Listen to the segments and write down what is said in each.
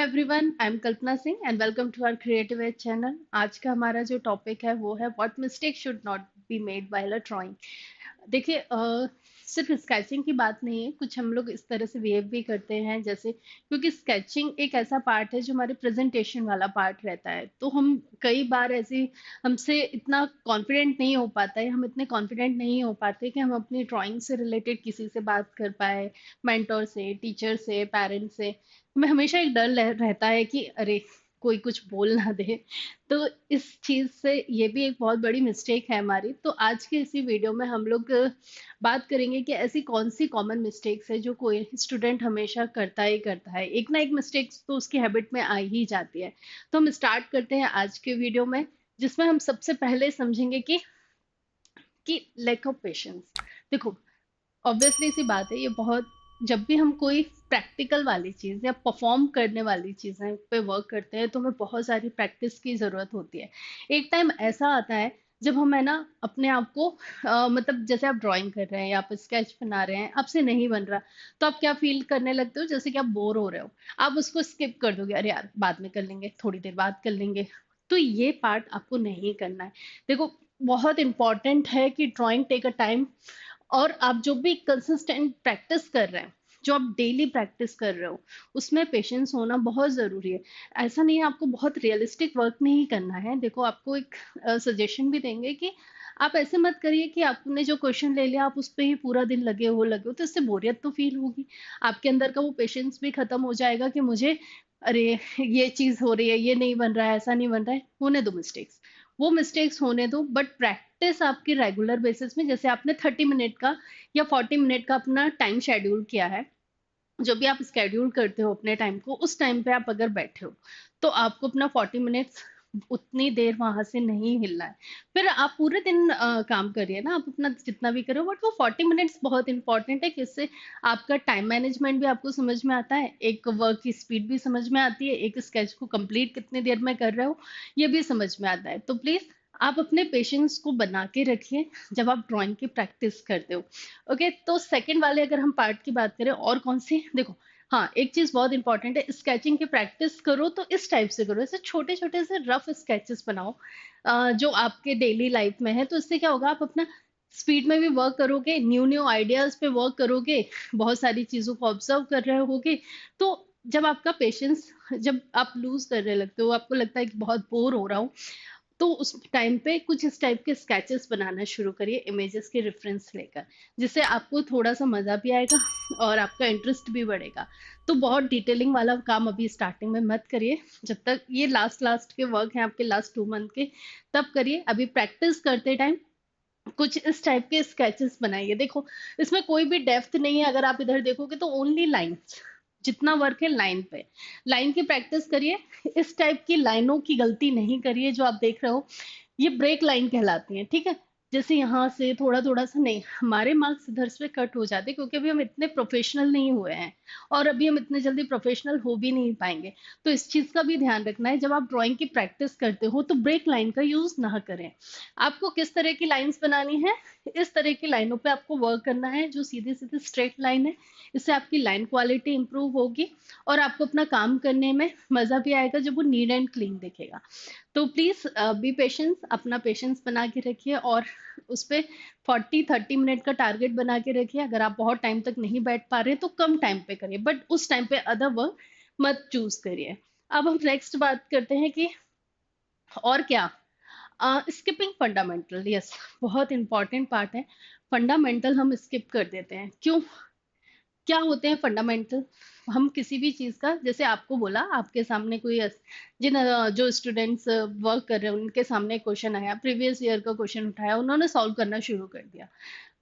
Everyone, I am Kalpana Singh and welcome to our creative edge channel. आज का हमारा जो टॉपिक है वो है what mistake should not be made while a drawing. देखिए, सिर्फ स्केचिंग की बात नहीं है, कुछ हम लोग इस तरह से बिहेव भी करते हैं जैसे, क्योंकि स्केचिंग एक ऐसा पार्ट है जो हमारे प्रेजेंटेशन वाला पार्ट रहता है, तो हम कई बार ऐसे हमसे इतना कॉन्फिडेंट नहीं हो पाता है, हम इतने कॉन्फिडेंट नहीं हो पाते कि हम अपनी ड्राइंग से रिलेटेड किसी से बात कर पाए, मेंटोर से, टीचर से, पेरेंट्स से। हमें हमेशा एक डर रहता है कि अरे कोई कुछ बोल ना दे। तो इस चीज से ये भी एक बहुत बड़ी मिस्टेक है हमारी। तो आज के इसी वीडियो में हम लोग बात करेंगे कि ऐसी कौन सी कॉमन मिस्टेक्स है जो कोई स्टूडेंट हमेशा करता ही करता है। एक ना एक मिस्टेक्स तो उसकी हैबिट में आ ही जाती है। तो हम स्टार्ट करते हैं आज के वीडियो में, जिसमें हम सबसे पहले समझेंगे कि लैक ऑफ पेशेंस। देखो, ऑब्वियसली सी बात है, ये बहुत, जब भी हम कोई प्रैक्टिकल वाली चीज या परफॉर्म करने वाली चीजें पे वर्क करते हैं तो हमें बहुत सारी प्रैक्टिस की जरूरत होती है। एक टाइम ऐसा आता है जब हम है ना अपने आप को मतलब जैसे आप ड्राइंग कर रहे हैं या आप स्केच बना रहे हैं, आपसे नहीं बन रहा, तो आप क्या फील करने लगते हो, जैसे कि आप बोर हो रहे हो। आप उसको स्किप कर दोगे, अरे यार बाद में कर लेंगे, थोड़ी देर बाद कर लेंगे। तो ये पार्ट आपको नहीं करना है। देखो, बहुत इंपॉर्टेंट है कि ड्राइंग टेक अ टाइम। और आप जो भी कंसिस्टेंट प्रैक्टिस कर रहे हैं, जो आप डेली प्रैक्टिस कर रहे हो, उसमें पेशेंस होना बहुत ज़रूरी है। ऐसा नहीं है आपको बहुत रियलिस्टिक वर्क नहीं करना है। देखो, आपको एक सजेशन भी देंगे कि आप ऐसे मत करिए कि आपने जो क्वेश्चन ले लिया आप उस पे ही पूरा दिन लगे हो, तो इससे बोरियत तो फील होगी। आपके अंदर का वो पेशेंस भी खत्म हो जाएगा कि मुझे, अरे ये चीज़ हो रही है, ये नहीं बन रहा है, ऐसा नहीं बन रहा है, होने दो मिस्टेक्स। वो मिस्टेक्स होने दो, बट प्रैक्टिस आपकी रेगुलर बेसिस में, जैसे आपने 30 मिनट का या 40 मिनट का अपना टाइम शेड्यूल किया है, जो भी आप स्केड्यूल करते हो अपने टाइम को, उस टाइम पे आप अगर बैठे हो तो आपको अपना 40 मिनट्स उतनी देर वहां से नहीं हिलना है। फिर आप पूरे दिन काम करिए ना, आप अपना जितना भी करो, बट वो 40 मिनट्स बहुत इंपॉर्टेंट है कि इससे आपका टाइम मैनेजमेंट भी आपको समझ में आता है, एक वर्क की स्पीड भी समझ में आती है, एक स्केच को कंप्लीट कितनी देर में कर रहे हो ये भी समझ में आता है। तो प्लीज आप अपने पेशेंस को बना के रखिए जब आप ड्राइंग की प्रैक्टिस करते हो। ओके, तो सेकंड वाले अगर हम पार्ट की बात करें और कौन सी, देखो, हाँ, एक चीज बहुत इंपॉर्टेंट है, स्केचिंग की प्रैक्टिस करो तो इस टाइप से करो, ऐसे छोटे छोटे से रफ स्केचेस बनाओ जो आपके डेली लाइफ में है। तो इससे क्या होगा, आप अपना स्पीड में भी वर्क करोगे, न्यू न्यू आइडियाज पे वर्क करोगे, बहुत सारी चीजों को ऑब्जर्व कर रहे होगे। तो जब आपका पेशेंस, जब आप लूज करने लगते हो, आपको लगता है कि बहुत बोर हो रहा हूँ, तो उस टाइम पे कुछ इस टाइप के स्केचेस बनाना शुरू करिए इमेजेस के रेफरेंस लेकर, जिससे आपको थोड़ा सा मजा भी आएगा और आपका इंटरेस्ट भी बढ़ेगा। तो बहुत डिटेलिंग वाला काम अभी स्टार्टिंग में मत करिए, जब तक ये लास्ट लास्ट के वर्क हैं आपके, लास्ट 2 मंथ के, तब करिए। अभी प्रैक्टिस करते टाइम कुछ इस टाइप के स्केचेस बनाइए। देखो, इसमें कोई भी डेप्थ नहीं है, अगर आप इधर देखोगे तो ओनली लाइन, जितना वर्क है लाइन पे, लाइन की प्रैक्टिस करिए। इस टाइप की लाइनों की गलती नहीं करिए जो आप देख रहे हो, ये ब्रेक लाइन कहलाती है, ठीक है। जैसे यहाँ से थोड़ा थोड़ा सा नहीं, हमारे मार्क्स इधर से कट हो जाते हैं क्योंकि अभी हम इतने प्रोफेशनल नहीं हुए हैं, और अभी हम इतने जल्दी प्रोफेशनल हो भी नहीं पाएंगे। तो इस चीज का भी ध्यान रखना है, जब आप ड्राइंग की प्रैक्टिस करते हो तो ब्रेक लाइन का यूज ना करें। आपको किस तरह की लाइंस बनानी है, इस तरह की लाइनों पे आपको वर्क करना है जो सीधी सीधी स्ट्रेट लाइन है। इससे आपकी लाइन क्वालिटी इंप्रूव होगी और आपको अपना काम करने में मजा भी आएगा जब वो नीट एंड क्लीन दिखेगा। तो प्लीज बी पेशेंस, अपना पेशेंस बना के रखिए, और उस पे 40-30 मिनट का टारगेट बना के रखिए। अगर आप बहुत टाइम तक नहीं बैठ पा रहे तो कम टाइम पे करिए, बट उस टाइम पे अदर वर्क मत चूज करिए। अब हम नेक्स्ट बात करते हैं कि और क्या, स्किपिंग फंडामेंटल, यस, बहुत इंपॉर्टेंट पार्ट है। फंडामेंटल हम स्किप कर देते हैं, क्यों? क्या होते हैं फंडामेंटल? हम किसी भी चीज का, जैसे आपको बोला, आपके सामने कोई जो स्टूडेंट्स वर्क कर रहे हैं उनके सामने क्वेश्चन आया, प्रीवियस ईयर का क्वेश्चन उठाया, उन्होंने सॉल्व करना शुरू कर दिया,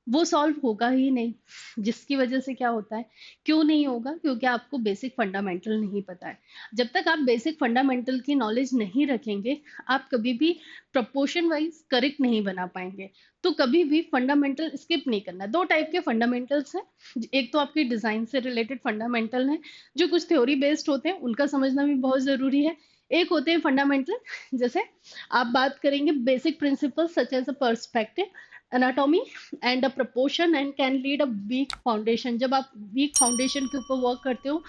वो सॉल्व होगा ही नहीं। जिसकी वजह से क्या होता है, क्यों नहीं होगा? क्योंकि आपको बेसिक फंडामेंटल नहीं पता है। जब तक आप बेसिक फंडामेंटल की नॉलेज नहीं रखेंगे, आप कभी भी प्रपोर्शन वाइज करेक्ट नहीं बना पाएंगे। तो कभी भी फंडामेंटल स्किप नहीं करना। दो टाइप के फंडामेंटल्स हैं, एक तो आपकी डिजाइन से रिलेटेड फंडामेंटल है, जो कुछ थ्योरी बेस्ड होते हैं, उनका समझना भी बहुत जरूरी है। एक होते हैं फंडामेंटल, जैसे आप बात करेंगे basic principle such as a perspective, anatomy and a proportion and can lead a weak foundation. जब आप वीक फाउंडेशन के ऊपर वर्क करते हो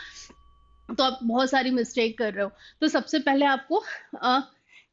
तो आप बहुत सारी मिस्टेक कर रहे हो। तो सबसे पहले आपको अ,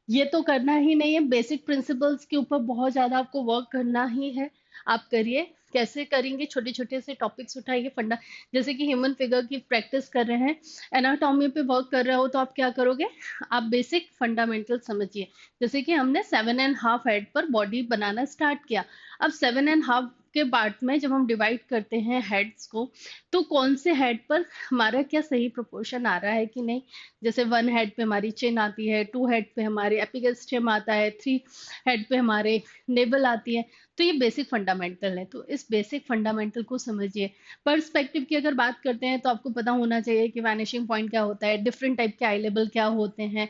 ये तो करना ही नहीं है, बेसिक प्रिंसिपल्स के ऊपर बहुत ज़्यादा आपको वर्क करना ही है। आप करिए, कैसे करेंगे, छोटे-छोटे से टॉपिक्स उठाइए, फंडा जैसे कि ह्यूमन फिगर की प्रैक्टिस कर रहे हैं, एनाटॉमी पे वर्क कर रहे हो, तो आप क्या करोगे, आप बेसिक फंडामेंटल समझिए। जैसे कि हमने 7.5 हेड पर बॉडी बनाना स्टार्ट किया। अब 7.5 के पार्ट में जब हम डिवाइड करते हैं हेड्स को, तो कौन से हेड पर हमारा क्या सही प्रोपोर्शन आ रहा है कि नहीं। जैसे 1 हेड पे हमारी चिन आती है, 2 हेड पे हमारे एपिगैस्ट्रियम आता है, 3 हेड पे हमारे नेवल आती है। तो ये बेसिक फंडामेंटल है, तो इस बेसिक फंडामेंटल को समझिए। पर्सपेक्टिव की अगर बात करते हैं तो आपको पता होना चाहिए कि वैनिशिंग पॉइंट क्या होता है, डिफरेंट टाइप के आई लेवल क्या होते हैं,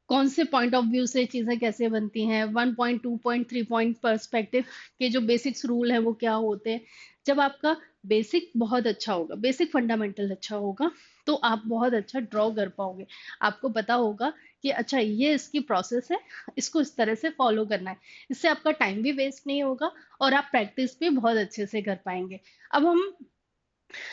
कौन से पॉइंट ऑफ व्यू से चीजें कैसे बनती हैं, 1 पॉइंट, 2 पॉइंट, 3 पॉइंट पर्सपेक्टिव के जो बेसिक्स रूल है वो क्या होते हैं। जब आपका बेसिक बहुत अच्छा होगा, बेसिक फंडामेंटल अच्छा होगा, तो आप बहुत अच्छा ड्रॉ कर पाओगे। आपको पता होगा कि अच्छा ये इसकी प्रोसेस है, इसको इस तरह से फॉलो करना है। इससे आपका टाइम भी वेस्ट नहीं होगा और आप प्रैक्टिस भी बहुत अच्छे से कर पाएंगे। अब हम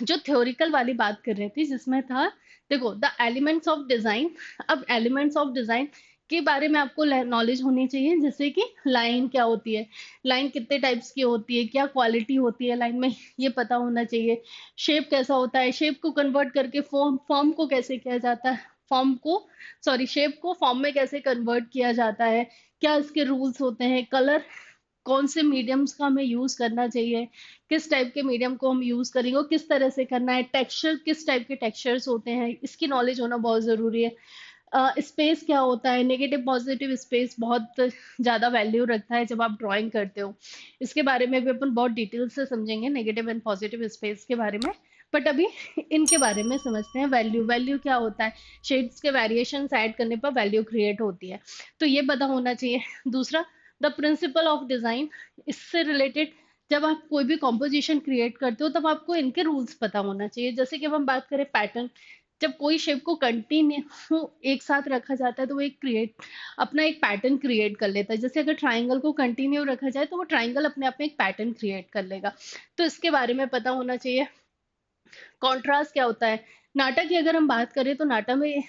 जो थ्योरिकल वाली बात कर रही थी जिसमें था, देखो द एलिमेंट्स ऑफ डिजाइन। अब एलिमेंट्स ऑफ डिजाइन के बारे में आपको नॉलेज होनी चाहिए, जैसे कि लाइन क्या होती है, लाइन कितने टाइप्स की होती है, क्या क्वालिटी होती है लाइन में, ये पता होना चाहिए। शेप कैसा होता है, शेप को कन्वर्ट करके फॉर्म, फॉर्म को कैसे किया जाता है, फॉर्म को, सॉरी, शेप को फॉर्म में कैसे कन्वर्ट किया जाता है, क्या इसके रूल्स होते हैं, कलर, कौन से मीडियम्स का हमें यूज करना चाहिए, किस टाइप के मीडियम को हम यूज करेंगे और किस तरह से करना है, टेक्सचर किस टाइप के टेक्सचर्स होते हैं, इसकी नॉलेज होना बहुत जरूरी है। स्पेस क्या होता है, नेगेटिव पॉजिटिव स्पेस बहुत ज्यादा वैल्यू रखता है जब आप ड्राइंग करते हो। इसके बारे में भी अपन बहुत डिटेल से समझेंगे, नेगेटिव एंड पॉजिटिव स्पेस के बारे में। बट अभी इनके बारे में समझते हैं। वैल्यू, वैल्यू क्या होता है, शेड्स के वेरिएशंस ऐड करने पर वैल्यू क्रिएट होती है, तो ये पता होना चाहिए। दूसरा, द प्रिंसिपल ऑफ डिजाइन, इससे रिलेटेड जब आप कोई भी कॉम्पोजिशन क्रिएट करते हो तब आपको इनके रूल्स पता होना चाहिए। जैसे कि अब हम बात करें पैटर्न, जब कोई शेप को कंटिन्यू एक साथ रखा जाता है तो वो एक क्रिएट, अपना एक पैटर्न क्रिएट कर लेता है। जैसे अगर ट्राइंगल को कंटिन्यू रखा जाए तो वो ट्राइंगल अपने आप में एक पैटर्न क्रिएट कर लेगा। तो इसके बारे में पता होना चाहिए। कॉन्ट्रास्ट क्या होता है, नाटक की अगर हम बात करें तो नाटक में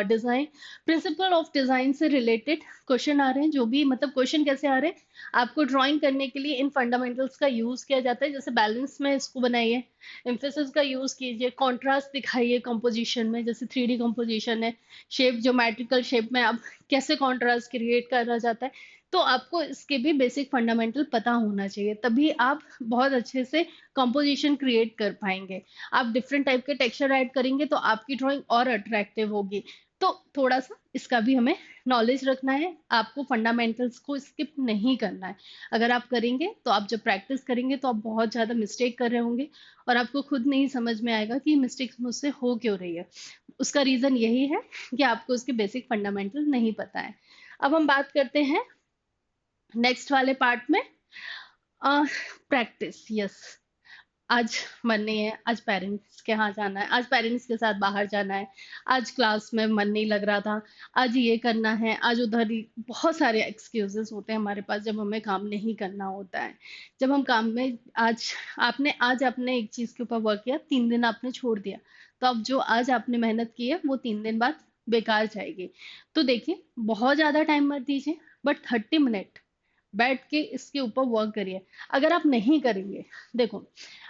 डिजाइन, प्रिंसिपल ऑफ डिजाइन से रिलेटेड क्वेश्चन आ रहे हैं, जो भी मतलब क्वेश्चन कैसे आ रहे हैं, आपको ड्राइंग करने के लिए इन फंडामेंटल्स का यूज किया जाता है। जैसे बैलेंस में इसको बनाइए, एम्फेसिस का यूज कीजिए, कॉन्ट्रास्ट दिखाइए कंपोजिशन में, जैसे 3D कंपोजिशन है, शेप, ज्योमेट्रिकल शेप में आप कैसे कॉन्ट्रास्ट क्रिएट करा जाता है। तो आपको इसके भी बेसिक फंडामेंटल पता होना चाहिए, तभी आप बहुत अच्छे से कंपोजिशन क्रिएट कर पाएंगे। आप डिफरेंट टाइप के टेक्सचर ऐड करेंगे तो आपकी ड्राइंग और अट्रैक्टिव होगी। तो थोड़ा सा इसका भी हमें नॉलेज रखना है, आपको फंडामेंटल्स को स्किप नहीं करना है। अगर आप करेंगे तो आप जब प्रैक्टिस करेंगे तो आप बहुत ज़्यादा मिस्टेक कर रहे होंगे और आपको खुद नहीं समझ में आएगा कि मिस्टेक्स मुझसे हो क्यों रही है। उसका रीज़न यही है कि आपको उसके बेसिक फंडामेंटल नहीं पता है। अब हम बात करते हैं नेक्स्ट वाले पार्ट में, प्रैक्टिस। यस, आज मन नहीं है, आज पेरेंट्स के यहाँ जाना है, आज पेरेंट्स के साथ बाहर जाना है, आज क्लास में मन नहीं लग रहा था, आज ये करना है, आज उधर ही, बहुत सारे एक्सक्यूजेस होते हैं हमारे पास जब हमें काम नहीं करना होता है। जब हम काम में, आज आपने एक चीज के ऊपर वर्क किया, 3 दिन आपने छोड़ दिया, तो अब जो आज आपने मेहनत की है वो 3 दिन बाद बेकार जाएगी। तो देखिए, बहुत ज्यादा टाइम मत दीजिए, बट 30 मिनट बैठ के इसके ऊपर वर्क करिए। अगर आप नहीं करेंगे, देखो,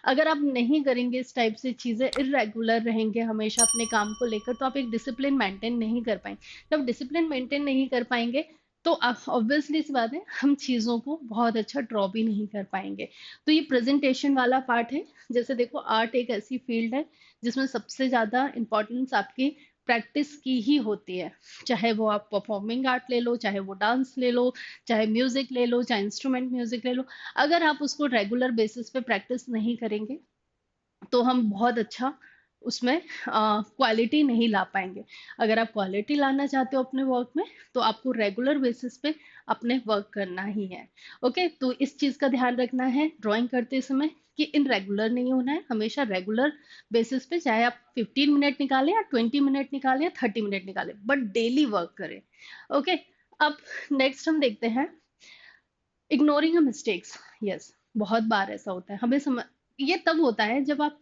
अगर आप नहीं करेंगे इस टाइप से चीजें, इरेगुलर रहेंगे हमेशा अपने काम को लेकर, तो आप एक डिसिप्लिन मेंटेन नहीं कर पाएंगे। जब डिसिप्लिन मेंटेन नहीं कर पाएंगे तो ऑब्वियसली सी बात है, हम चीजों को बहुत अच्छा ड्रॉ भी नहीं कर पाएंगे। तो ये प्रेजेंटेशन वाला पार्ट है। जैसे देखो, आर्ट एक ऐसी फील्ड है जिसमें सबसे ज्यादा इंपॉर्टेंस आपकी प्रैक्टिस की ही होती है। चाहे वो आप परफॉर्मिंग आर्ट ले लो, चाहे वो डांस ले लो, चाहे म्यूजिक ले लो, चाहे इंस्ट्रूमेंट म्यूजिक ले लो, अगर आप उसको रेगुलर बेसिस पे प्रैक्टिस नहीं करेंगे तो हम बहुत अच्छा उसमें क्वालिटी नहीं ला पाएंगे। अगर आप क्वालिटी लाना चाहते हो अपने वर्क में, तो आपको रेगुलर बेसिस पे अपने वर्क करना ही है। ओके, तो इस चीज का ध्यान रखना है ड्राइंग करते समय कि इन रेगुलर नहीं होना है, हमेशा रेगुलर बेसिस पे, चाहे आप 15 मिनट निकालें या 20 मिनट निकालें या 30 मिनट निकालें, बट डेली वर्क करें। ओके, अब नेक्स्ट हम देखते हैं इग्नोरिंग अ मिस्टेक्स। यस, बहुत बार ऐसा होता है, ये तब होता है जब आप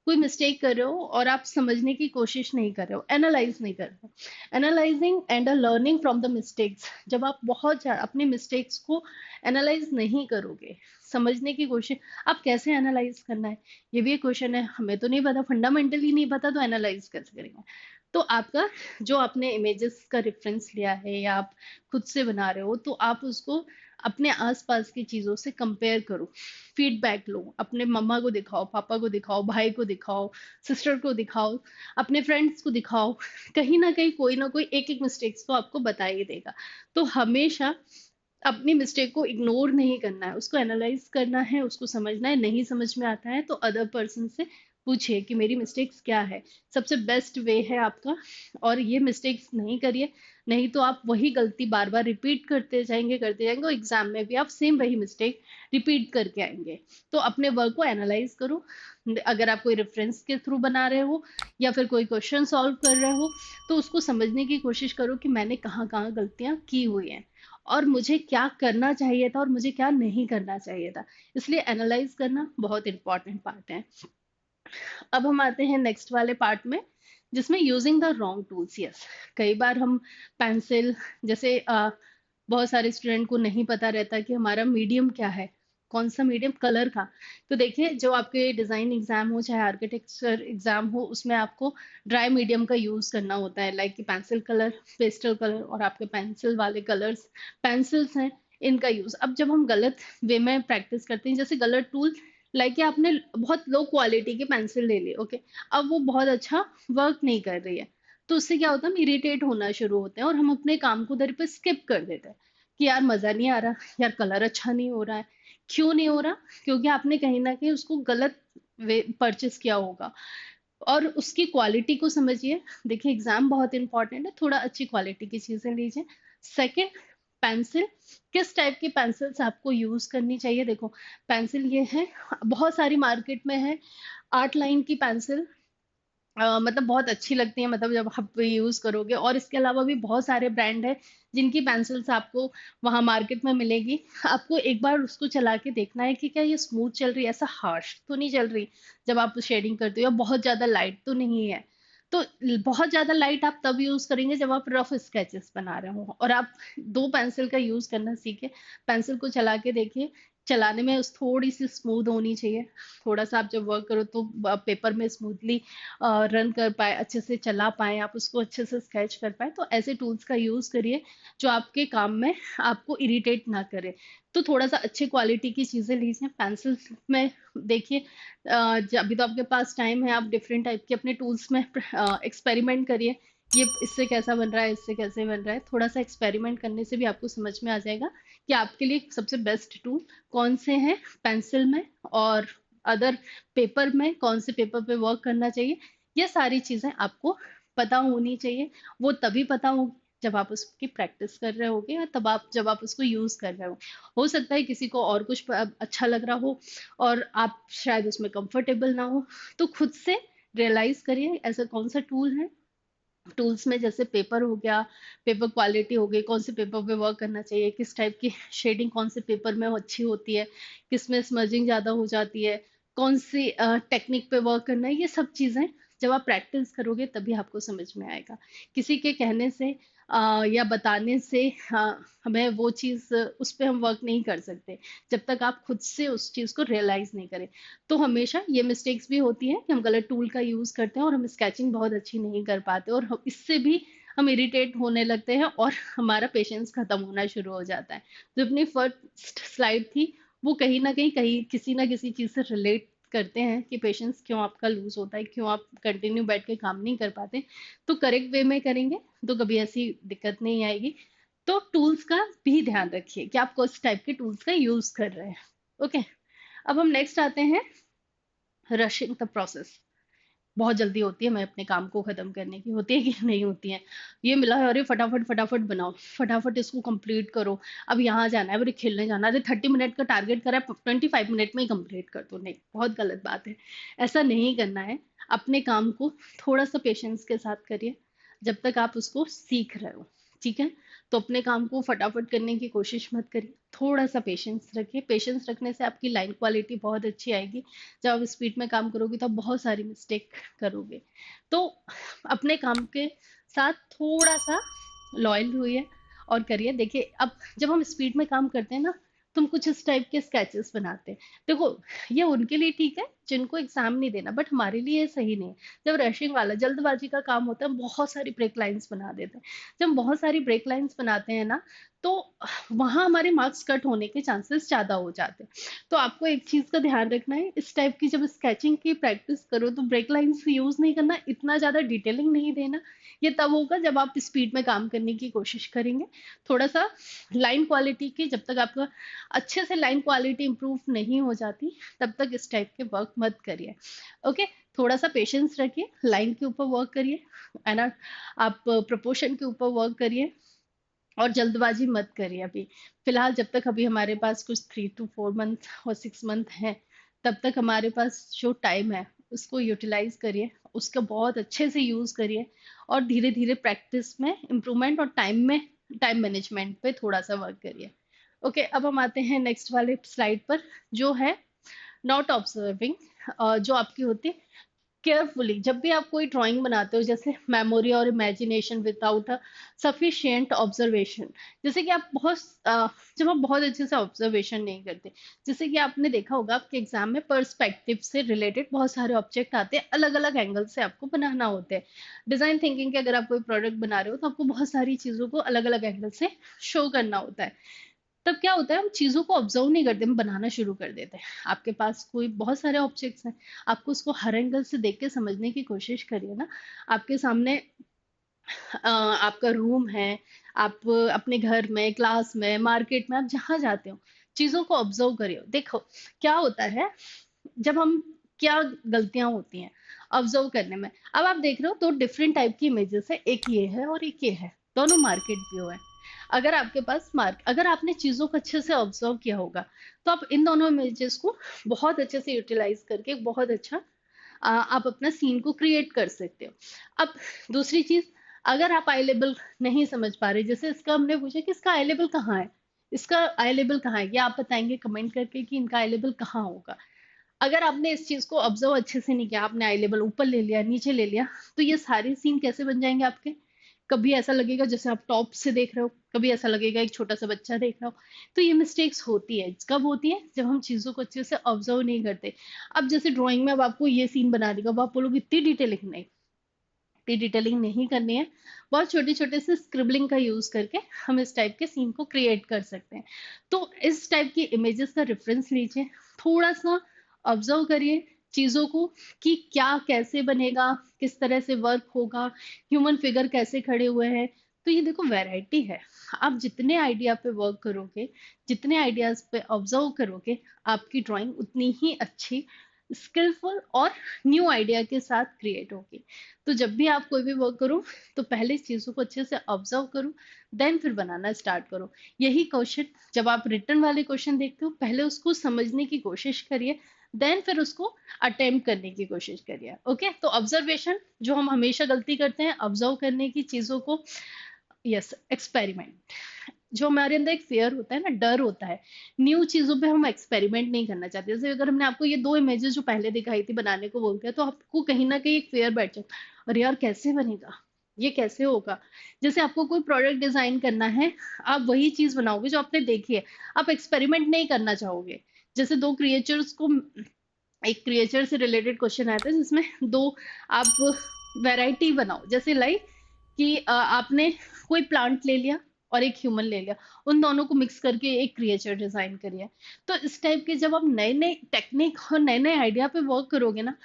कोई मिस्टेक कर रहे हो और आप समझने की कोशिश नहीं कर रहे हो, एनालाइज नहीं कर रहे हो। Analysing and learning from the mistakes, जब आप बहुत अपने मिस्टेक्स को एनालाइज नहीं करोगे, समझने की कोशिश, आप कैसे एनालाइज करना है, ये भी एक क्वेश्चन है। हमें तो नहीं पता, फंडामेंटली नहीं पता, तो एनालाइज कैसे करेंगे? तो आपका जो आपने इमेजेस का रेफरेंस लिया है या आप खुद से बना रहे हो, तो आप उसको अपने आसपास की चीजों से कंपेयर करो, फीडबैक लो, अपने मम्मा को दिखाओ, पापा को दिखाओ, भाई को दिखाओ, सिस्टर को दिखाओ, अपने फ्रेंड्स को दिखाओ। कहीं ना कोई एक एक मिस्टेक्स तो आपको बता ही देगा। तो हमेशा अपनी मिस्टेक को इग्नोर नहीं करना है, उसको एनालाइज करना है, उसको समझना है। नहीं समझ में आता है तो अदर पर्सन से पूछिए कि मेरी मिस्टेक्स क्या है, सबसे बेस्ट वे है आपका। और ये मिस्टेक्स नहीं करिए, नहीं तो आप वही गलती बार बार रिपीट करते जाएंगे और एग्जाम में भी आप सेम वही मिस्टेक रिपीट करके आएंगे। तो अपने वर्क को एनालाइज करो। अगर आप कोई रेफरेंस के थ्रू बना रहे हो या फिर कोई क्वेश्चन सॉल्व कर रहे हो, तो उसको समझने की कोशिश करो कि मैंने कहाँ कहाँ गलतियां की हुई हैं और मुझे क्या करना चाहिए था और मुझे क्या नहीं करना चाहिए था। इसलिए एनालाइज करना बहुत इंपॉर्टेंट पार्ट है। अब हम आते हैं नेक्स्ट वाले पार्ट में, जिसमें using the wrong tools. Yes, कई बार हम पेंसिल, जैसे बहुत सारे स्टूडेंट को नहीं पता रहता कि हमारा मीडियम क्या है, कौन सा मीडियम कलर का। तो देखिए, जो आपके डिजाइन एग्जाम हो चाहे आर्किटेक्चर एग्जाम हो, उसमें आपको ड्राई मीडियम का यूज करना होता है, लाइक कि पेंसिल कलर, पेस्टल कलर और आपके पेंसिल वाले कलर्स, पेंसिल्स हैं, इनका यूज। अब जब हम गलत वे में प्रैक्टिस करते हैं, जैसे गलत टूल, लाइक कि आपने बहुत लो क्वालिटी की पेंसिल ले ली, ओके, अब वो बहुत अच्छा वर्क नहीं कर रही है, तो उससे क्या होता है, हम इरिटेट होना शुरू होते हैं और हम अपने काम को उधर पे स्किप कर देते हैं कि यार मजा नहीं आ रहा, यार कलर अच्छा नहीं हो रहा है। क्यों नहीं हो रहा? क्योंकि आपने कहीं ना कहीं उसको गलत वे परचेस किया होगा। और उसकी क्वालिटी को समझिए। देखिए, एग्जाम बहुत इंपॉर्टेंट है, थोड़ा अच्छी क्वालिटी की चीजें लीजिए। सेकंड, पेंसिल, किस टाइप की पेंसिल्स आपको यूज करनी चाहिए। देखो, पेंसिल ये है, बहुत सारी मार्केट में है, 8 लाइन की पेंसिल, मतलब बहुत अच्छी लगती है, मतलब जब आप यूज करोगे। और इसके अलावा भी बहुत सारे ब्रांड है जिनकी पेंसिल्स आपको वहां मार्केट में मिलेगी। आपको एक बार उसको चला के देखना है कि क्या ये स्मूथ चल रही है, ऐसा हार्श तो नहीं चल रही जब आप शेडिंग करते हो, या बहुत ज्यादा लाइट तो नहीं है। तो बहुत ज्यादा लाइट आप तब यूज करेंगे जब आप रफ स्केचेस बना रहे हो। और आप दो पेंसिल का यूज करना सीखे, पेंसिल को चला के देखिए, चलाने में उस थोड़ी सी स्मूथ होनी चाहिए। थोड़ा सा आप जब वर्क करो तो पेपर में स्मूथली रन कर पाए, अच्छे से चला पाए, आप उसको अच्छे से स्केच कर पाए। तो ऐसे टूल्स का यूज करिए जो आपके काम में आपको इरिटेट ना करे। तो थोड़ा सा अच्छे क्वालिटी की चीजें लीजिए। पेंसिल में देखिए, अभी तो आपके पास टाइम है, आप डिफरेंट टाइप के अपने टूल्स में एक्सपेरिमेंट करिए। ये इससे कैसा बन रहा है, इससे कैसे बन रहा है, थोड़ा सा एक्सपेरिमेंट करने से भी आपको समझ में आ जाएगा कि आपके लिए सबसे बेस्ट टूल कौन से हैं पेंसिल में, और अदर पेपर में कौन से पेपर पे वर्क करना चाहिए। ये सारी चीजें आपको पता होनी चाहिए। वो तभी पता हो जब आप उसकी प्रैक्टिस कर रहे होगे, या तब आप जब आप उसको यूज कर रहे हो सकता है किसी को और कुछ अच्छा लग रहा हो और आप शायद उसमें कंफर्टेबल ना हो। तो खुद से रियलाइज करिए ऐसा कौन सा टूल है। टूल्स में जैसे पेपर हो गया, पेपर क्वालिटी हो गई, कौन से पेपर पे वर्क करना चाहिए, किस टाइप की शेडिंग कौन से पेपर में अच्छी होती है, किस में स्मर्जिंग ज्यादा हो जाती है, कौन सी टेक्निक पे वर्क करना है, ये सब चीजें जब आप प्रैक्टिस करोगे तभी आपको समझ में आएगा। किसी के कहने से या बताने से हमें वो चीज उस पर हम वर्क नहीं कर सकते जब तक आप खुद से उस चीज को रियलाइज नहीं करें। तो हमेशा ये मिस्टेक्स भी होती है कि हम गलत टूल का यूज करते हैं और हम स्केचिंग बहुत अच्छी नहीं कर पाते, और इससे भी हम इरिटेट होने लगते हैं और हमारा पेशेंस खत्म होना शुरू हो जाता है। जो अपनी फर्स्ट स्लाइड थी, वो कहीं किसी ना किसी चीज से रिलेट करते हैं कि पेशेंस क्यों आपका लूज होता है, क्यों आप कंटिन्यू बैठ के काम नहीं कर पाते। तो करेक्ट वे में करेंगे तो कभी ऐसी दिक्कत नहीं आएगी। तो टूल्स का भी ध्यान रखिए कि आप किस टाइप के टूल्स का यूज कर रहे हैं। ओके, अब हम नेक्स्ट आते हैं, रशिंग द प्रोसेस। बहुत जल्दी होती है, मैं अपने काम को खत्म करने की, होती है कि नहीं होती है। ये मिला है, अरे फटाफट फटाफट बनाओ, फटाफट इसको कंप्लीट करो। अब यहाँ जाना है, अरे खेलने जाना है, अरे 30 मिनट का टारगेट करा है, 25 मिनट में ही कंप्लीट कर दो। नहीं, बहुत गलत बात है, ऐसा नहीं करना है। अपने काम को थोड़ा सा पेशेंस के साथ करिए जब तक आप उसको सीख रहे हो। ठीक है, तो अपने काम को फटाफट करने की कोशिश मत करिए, थोड़ा सा पेशेंस रखिए। पेशेंस रखने से आपकी लाइन क्वालिटी बहुत अच्छी आएगी। जब आप स्पीड में काम करोगे तो आप बहुत सारी मिस्टेक करोगे। तो अपने काम के साथ थोड़ा सा लॉयल हुई और करिए। देखिए, अब जब हम स्पीड में काम करते हैं ना, तुम कुछ इस टाइप के स्केचेस बनाते हैं। देखो, ये उनके लिए ठीक है जिनको एग्जाम नहीं देना, बट हमारे लिए ये सही नहीं है। जब रशिंग वाला जल्दबाजी का काम होता है, हम बहुत सारी ब्रेक लाइंस बना देते हैं। जब हम बहुत सारी ब्रेक लाइंस बनाते हैं ना, तो वहां हमारे मार्क्स कट होने के चांसेस ज्यादा हो जाते हैं। तो आपको एक चीज का ध्यान रखना है, इस टाइप की जब स्केचिंग की प्रैक्टिस करो तो ब्रेक लाइंस यूज नहीं करना, इतना ज्यादा डिटेलिंग नहीं देना। ये तब होगा जब आप स्पीड में काम करने की कोशिश करेंगे। थोड़ा सा लाइन क्वालिटी की, जब तक आपका अच्छे से लाइन क्वालिटी इंप्रूव नहीं हो जाती, तब तक इस टाइप के वर्क मत करिए। ओके, थोड़ा सा पेशेंस रखिए, लाइन के ऊपर वर्क करिए, है ना। आप प्रपोर्शन के ऊपर वर्क करिए और जल्दबाजी मत करिए अभी। फिलहाल जब तक अभी हमारे पास कुछ 3 to 4 मंथ और 6 मंथ है, तब तक हमारे पास जो टाइम है उसको यूटिलाइज करिए, उसका बहुत अच्छे से यूज करिए और धीरे धीरे प्रैक्टिस में इम्प्रूवमेंट और टाइम मैनेजमेंट पे थोड़ा सा वर्क करिए। ओके, अब हम आते हैं नेक्स्ट वाले स्लाइड पर, जो है नॉट ऑब्जर्विंग, जो आपकी होती है केयरफुली। जब भी आप कोई ड्राइंग बनाते हो, जैसे मेमोरी और imagination without a sufficient observation, जैसे कि आप जब आप बहुत अच्छे से ऑब्जर्वेशन नहीं करते, जैसे कि आपने देखा होगा आपके एग्जाम में पर्सपेक्टिव से रिलेटेड बहुत सारे ऑब्जेक्ट आते हैं, अलग अलग एंगल से आपको बनाना होते हैं। डिजाइन थिंकिंग के अगर आप कोई प्रोडक्ट बना रहे हो तो आपको बहुत सारी चीजों को अलग अलग एंगल से शो करना होता है। तब क्या होता है, हम चीजों को ऑब्जर्व नहीं करते, हम बनाना शुरू कर देते हैं। आपके पास कोई बहुत सारे ऑब्जेक्ट्स हैं, आपको उसको हर एंगल से देख के समझने की कोशिश करिए ना। आपके सामने आपका रूम है, आप अपने घर में, क्लास में, मार्केट में, आप जहां जाते हो, चीजों को ऑब्जर्व करिए। देखो क्या होता है, जब हम क्या गलतियां होती हैं ऑब्जर्व करने में। अब आप देख रहे हो दो डिफरेंट टाइप की इमेजेस है, एक ये है और एक ये है, दोनों मार्केट व्यू है। अगर आपके पास अगर आपने चीजों को अच्छे से ऑब्जर्व किया होगा, तो आप इन दोनों इमेजेस को बहुत अच्छे से यूटिलाइज करके एक बहुत अच्छा आप अपना सीन को क्रिएट कर सकते हो। अब दूसरी चीज, अगर आप आई लेवल नहीं समझ पा रहे, जैसे इसका हमने पूछा कि इसका आई लेवल कहाँ है, इसका आई लेवल कहाँ है, ये आप बताएंगे कमेंट करके कि इनका आई लेवल कहाँ होगा। अगर आपने इस चीज को ऑब्जर्व अच्छे से नहीं किया, आपने आई लेवल ऊपर ले लिया, नीचे ले लिया, तो ये सारे सीन कैसे बन जाएंगे आपके। कभी ऐसा लगेगा जैसे आप टॉप से देख रहे हो, कभी ऐसा लगेगा एक छोटा सा बच्चा देख रहा हो। तो ये मिस्टेक्स होती है, कब होती है, जब हम चीजों को अच्छे से ऑब्जर्व नहीं करते। अब जैसे ड्राइंग में अब आपको ये सीन बना देगा, अब आप बोलोगे इतनी डिटेलिंग नहीं, इतनी डिटेलिंग नहीं करनी है। बहुत छोटे छोटे से स्क्रिबलिंग का यूज करके हम इस टाइप के सीन को क्रिएट कर सकते हैं। तो इस टाइप की इमेजेस का रेफरेंस लीजिए, थोड़ा सा ऑब्जर्व करिए चीजों को कि क्या कैसे बनेगा, किस तरह से वर्क होगा, ह्यूमन फिगर कैसे खड़े हुए हैं। तो ये देखो वैरायटी है। आप जितने आइडिया पे वर्क करोगे, जितने आइडियाज पे ऑब्जर्व करोगे, आपकी ड्राइंग उतनी ही अच्छी, स्किलफुल और न्यू आइडिया के साथ क्रिएट होगी। तो जब भी आप कोई भी वर्क करो, तो पहले इस चीजों को अच्छे से ऑब्जर्व करो, देन फिर बनाना स्टार्ट करो। यही क्वेश्चन जब आप रिटर्न वाले क्वेश्चन देखते हो, पहले उसको समझने की कोशिश करिए, देन फिर उसको अटेम्प्ट करने की कोशिश करिए। ओके, तो ऑब्जर्वेशन जो हम हमेशा गलती करते हैं, ऑब्जर्व करने की चीजों को। यस, एक्सपेरिमेंट, जो हमारे अंदर एक फेयर होता है ना, डर होता है, न्यू चीजों पे हम एक्सपेरिमेंट नहीं करना चाहते। जैसे अगर हमने आपको ये दो इमेजेस जो पहले दिखाई थी बनाने को बोलते हैं, तो आपको कहीं ना कहीं एक फेयर बैठ जाए, अरे यार कैसे बनेगा, ये कैसे होगा। जैसे आपको कोई प्रोडक्ट डिजाइन करना है, आप वही चीज बनाओगे जो आपने देखी है, आप एक्सपेरिमेंट नहीं करना चाहोगे। जैसे दो क्रिएचर्स को, एक क्रिएचर से रिलेटेड क्वेश्चन आया था जिसमें दो आप वैरायटी बनाओ, जैसे लाइक कि आपने कोई प्लांट ले लिया और एक ह्यूमन ले लिया, उन दोनों को मिक्स करके एक क्रिएचर डिजाइन करिए। तो इस टाइप के जब आप नए नए टेक्निक और नए नए आइडिया पे वर्क करोगे ना,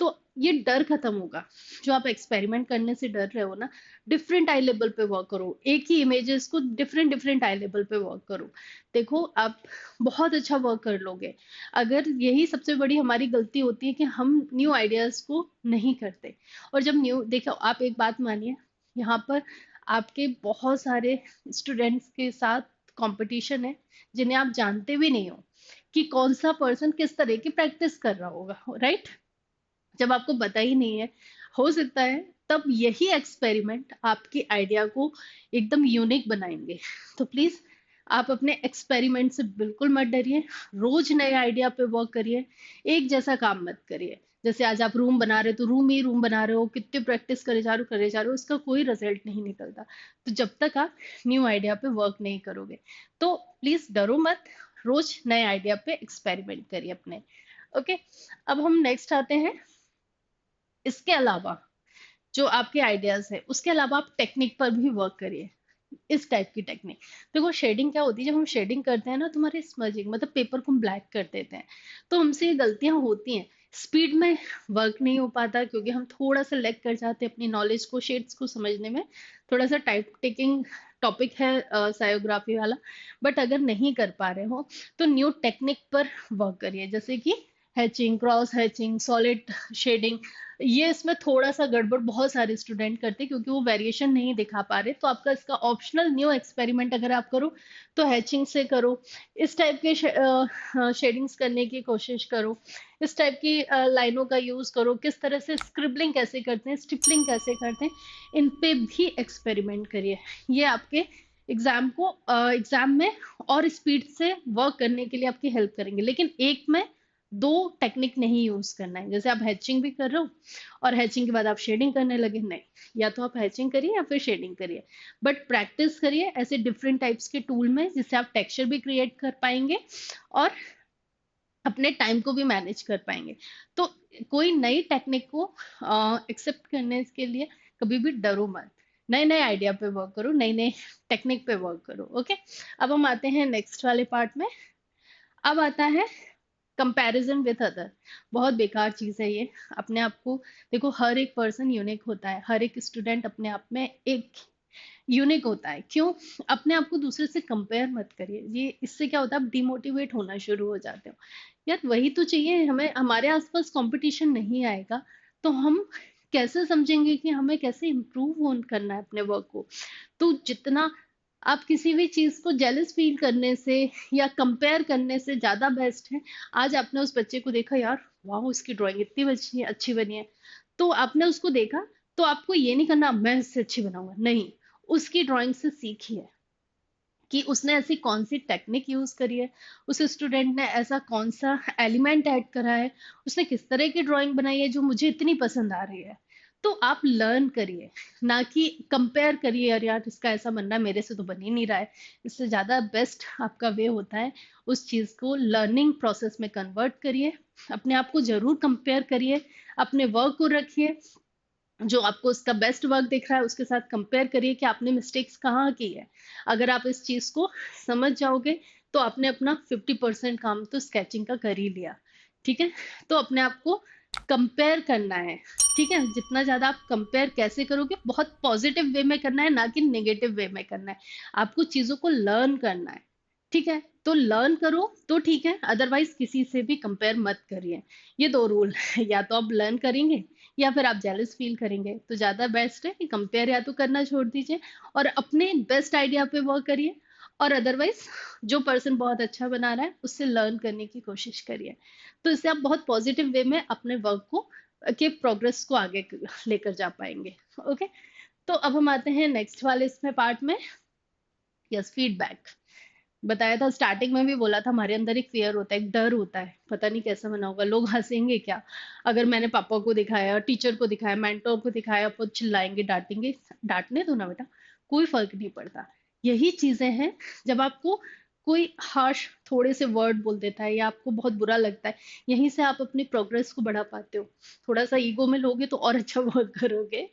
तो ये डर खत्म होगा, जो आप एक्सपेरिमेंट करने से डर रहे हो ना। डिफरेंट आई लेवल पे वर्क करो, एक ही इमेजेस को डिफरेंट डिफरेंट आई लेवल पे वर्क करो। देखो आप बहुत अच्छा वर्क कर लोगे। अगर यही सबसे बड़ी हमारी गलती होती है कि हम न्यू आइडियाज को नहीं करते। और जब न्यू, देखो आप एक बात मानिए, यहाँ पर आपके बहुत सारे स्टूडेंट्स के साथ कंपटीशन है, जिन्हें आप जानते भी नहीं हो कि कौन सा पर्सन किस तरह की प्रैक्टिस कर रहा होगा, राइट। जब आपको पता ही नहीं है, हो सकता है तब यही एक्सपेरिमेंट आपकी आइडिया को एकदम यूनिक बनाएंगे। तो प्लीज आप अपने एक्सपेरिमेंट से बिल्कुल मत डरिए, रोज नए आइडिया पे वर्क करिए, एक जैसा काम मत करिए। जैसे आज आप रूम बना रहे हो तो रूम ही रूम बना रहे हो, कितने प्रैक्टिस करे जा रहे हो, उसका कोई रिजल्ट नहीं निकलता। तो जब तक आप न्यू आइडिया पे वर्क नहीं करोगे, तो प्लीज डरो मत, रोज नए आइडिया पे एक्सपेरिमेंट करिए अपने। ओके, अब हम नेक्स्ट आते हैं। इसके अलावा जो आपके आइडियाज है, उसके अलावा आप टेक्निक पर भी वर्क करिए। इस टाइप की टेक्निक, देखो शेडिंग क्या होती है, जब हम शेडिंग करते हैं ना, तुम्हारे स्मजिंग मतलब पेपर को हम ब्लैक कर देते हैं, तो हमसे ये गलतियां होती हैं। स्पीड में वर्क नहीं हो पाता क्योंकि हम थोड़ा सा लैग कर जाते हैं अपनी नॉलेज को, शेड्स को समझने में। थोड़ा सा टाइप टेकिंग टॉपिक है सायोग्राफी वाला। बट अगर नहीं कर पा रहे हो तो न्यू टेक्निक पर वर्क करिए, जैसे कि hatching, cross hatching, solid shading. ये इसमें थोड़ा सा गड़बड़ बहुत सारे स्टूडेंट करते हैं क्योंकि वो वेरिएशन नहीं दिखा पा रहे। तो आपका इसका ऑप्शनल न्यू एक्सपेरिमेंट अगर आप करो तो हैचिंग से करो, इस टाइप के शेडिंग्स करने की कोशिश करो, इस टाइप की लाइनों का यूज करो। किस तरह से स्क्रिबलिंग कैसे करते हैं, स्टिपलिंग कैसे करते हैं, इन पे भी एक्सपेरिमेंट करिए। ये आपके एग्जाम में और स्पीड से वर्क करने के लिए आपकी हेल्प करेंगे। लेकिन एक में दो टेक्निक नहीं यूज करना है। जैसे आप हैचिंग भी कर रहे हो और हैचिंग के बाद आप शेडिंग करने लगे, नहीं, या तो आप हैचिंग करिए या फिर शेडिंग करिए, बट प्रैक्टिस करिए ऐसे डिफरेंट टाइप्स के टूल में, जिससे आप टेक्सचर भी क्रिएट कर पाएंगे और अपने टाइम को भी मैनेज कर पाएंगे। तो कोई नई टेक्निक को एक्सेप्ट करने के लिए कभी भी डरो मत, नए नए आइडिया पे वर्क करो, नई नई टेक्निक पे वर्क करो। ओके, अब हम आते हैं नेक्स्ट वाले पार्ट में। अब आता है कंपैरिजन विथ अदर। बहुत बेकार चीज है ये। अपने आप को देखो, हर एक पर्सन यूनिक होता है, हर एक स्टूडेंट अपने आप में एक यूनिक होता है। क्यों अपने आप को दूसरे से कंपेयर मत करिए, ये इससे क्या होता है, आप डिमोटिवेट होना शुरू हो जाते हो। यार वही तो चाहिए हमें, हमारे आसपास कंपटीशन नहीं आएगा तो हम कैसे समझेंगे कि हमें कैसे इम्प्रूव करना है अपने वर्क को। तो जितना आप किसी भी चीज को जेलस फील करने से या कंपेयर करने से ज्यादा बेस्ट है। आज आपने उस बच्चे को देखा, यार वाह उसकी ड्राइंग इतनी अच्छी बनी है, तो आपने उसको देखा, तो आपको ये नहीं करना मैं इससे अच्छी बनाऊंगा, नहीं, उसकी ड्राइंग से सीखिए कि उसने ऐसी कौन सी टेक्निक यूज करी है, उस स्टूडेंट ने ऐसा कौन सा एलिमेंट ऐड करा है, उसने किस तरह की ड्राइंग बनाई है जो मुझे इतनी पसंद आ रही है। तो आप लर्न करिए, ना कि कंपेयर करिए, यार यार इसका ऐसा बनना है मेरे से तो बन ही नहीं रहा है। इससे ज्यादा बेस्ट आपका वे होता है उस चीज को लर्निंग प्रोसेस में कन्वर्ट करिए। अपने आप को जरूर कंपेयर करिए, अपने वर्क को रखिए, जो आपको उसका बेस्ट वर्क दिख रहा है उसके साथ कंपेयर करिए कि आपने मिस्टेक्स कहाँ की है। अगर आप इस चीज को समझ जाओगे तो आपने अपना 50% काम तो स्केचिंग का कर ही लिया। ठीक है, तो अपने आप को कंपेयर करना है। ठीक है, जितना ज्यादा आप कंपेयर कैसे करोगे, बहुत पॉजिटिव वे में करना है, ना कि नेगेटिव वे में करना है। आपको चीजों को लर्न करना है। ठीक है, तो लर्न करो तो ठीक है, अदरवाइज किसी से भी कंपेयर मत करिए। ये दो रूल या तो आप लर्न करेंगे या फिर आप जेलस फील करेंगे। तो ज्यादा बेस्ट है कि कंपेयर या तो करना छोड़ दीजिए और अपने बेस्ट आइडिया पे वर्क करिए, और अदरवाइज जो पर्सन बहुत अच्छा बना रहा है उससे लर्न करने की कोशिश करिए। तो इससे आप बहुत पॉजिटिव वे में अपने वर्क को के प्रोग्रेस को आगे लेकर जा पाएंगे। ओके, तो अब हम आते हैं नेक्स्ट वाले इसमें पार्ट में। Yes, feedback. बताया था स्टार्टिंग में भी, बोला था हमारे अंदर एक फियर होता है, एक डर होता है, पता नहीं कैसा बना होगा, लोग हंसेंगे क्या अगर मैंने पापा को दिखाया, टीचर को दिखाया, मेंटोर को दिखाया, तो चिल्लाएंगे, डांटेंगे। डांटने दो ना बेटा, कोई फर्क नहीं पड़ता। यही चीजें हैं, जब आपको कोई हार्श थोड़े से वर्ड बोल देता है या आपको बहुत बुरा लगता है, यहीं से आप अपनी प्रोग्रेस को बढ़ा पाते हो। थोड़ा सा ईगो में लोगे तो और अच्छा वर्क करोगे।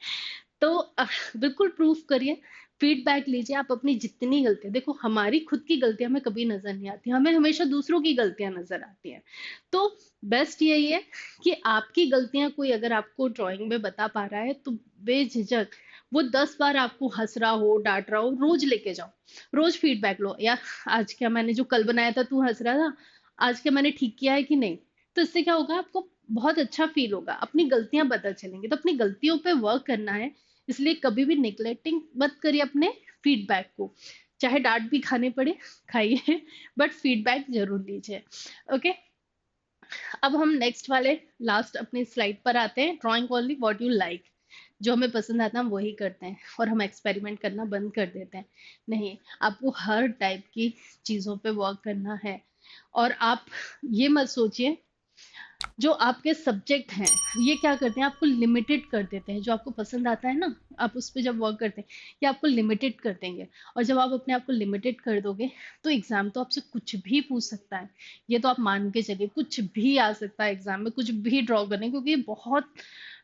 तो बिल्कुल प्रूफ करिए, फीडबैक लीजिए। आप अपनी जितनी गलतियां, देखो हमारी खुद की गलतियां हमें कभी नजर नहीं आती, हमें हमेशा दूसरों की गलतियां नजर आती हैं। तो बेस्ट यही है कि आपकी गलतियां कोई अगर आपको ड्राइंग में बता पा रहा है तो बेझिझक वो 10 बार आपको हंस रहा हो, डांट रहा हो, रोज लेके जाओ, रोज फीडबैक लो। यार आज क्या मैंने जो कल बनाया था तू हंस रहा था, आज क्या मैंने ठीक किया है कि नहीं। तो इससे क्या होगा, आपको बहुत अच्छा फील होगा, अपनी गलतियां पता चलेंगी। तो अपनी गलतियों पे वर्क करना है, इसलिए कभी भी निगलेक्टिंग मत करिए अपने फीडबैक को। चाहे डांट भी खाने पड़े, खाइए, बट फीडबैक जरूर लीजिए। ओके, अब हम नेक्स्ट वाले लास्ट अपनी स्लाइड पर आते हैं, drawing only what you like. जो हमें पसंद आता है हम वही करते हैं और हम एक्सपेरिमेंट करना बंद कर देते हैं। नहीं, आपको हर टाइप की चीज़ों पे वर्क करना है। और आप ये मत सोचिए, जो आपके सब्जेक्ट हैं ये क्या करते हैं, आपको लिमिटेड कर देते हैं। जो आपको पसंद आता है ना, आप उस पर जब वर्क करते हैं, ये आपको लिमिटेड कर देंगे। और जब आप अपने आप को लिमिटेड कर दोगे, तो एग्जाम तो आपसे कुछ भी पूछ सकता है। ये तो आप मान के चलिए, कुछ भी आ सकता है एग्जाम में, कुछ भी ड्रॉ करने, क्योंकि ये बहुत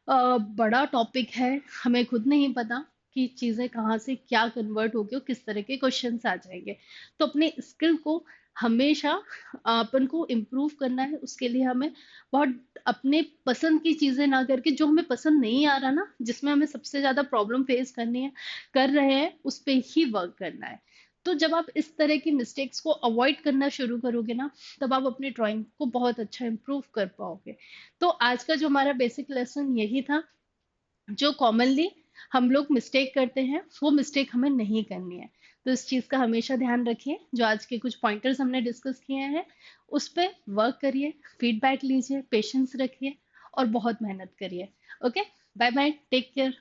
बड़ा टॉपिक है। हमें खुद नहीं पता कि चीजें कहाँ से क्या कन्वर्ट होगी और किस तरह के क्वेश्चंस आ जाएंगे। तो अपने स्किल को हमेशा अपन को इम्प्रूव करना है। उसके लिए हमें बहुत अपने पसंद की चीजें ना करके, जो हमें पसंद नहीं आ रहा ना, जिसमें हमें सबसे ज्यादा प्रॉब्लम फेस करनी है, कर रहे हैं, उस पे ही वर्क करना है। तो जब आप इस तरह की मिस्टेक्स को अवॉइड करना शुरू करोगे ना, तब आप अपनी ड्राइंग को बहुत अच्छा इम्प्रूव कर पाओगे। तो आज का जो हमारा बेसिक लेसन यही था। जो कॉमनली हम लोग मिस्टेक करते हैं, वो मिस्टेक हमें नहीं करनी है। तो इस चीज का हमेशा ध्यान रखिए। जो आज के कुछ पॉइंटर्स हमने डिस्कस किए हैं, उस पे वर्क करिए, फीडबैक लीजिए, पेशेंस रखिए और बहुत मेहनत करिए। Okay, bye bye, take care.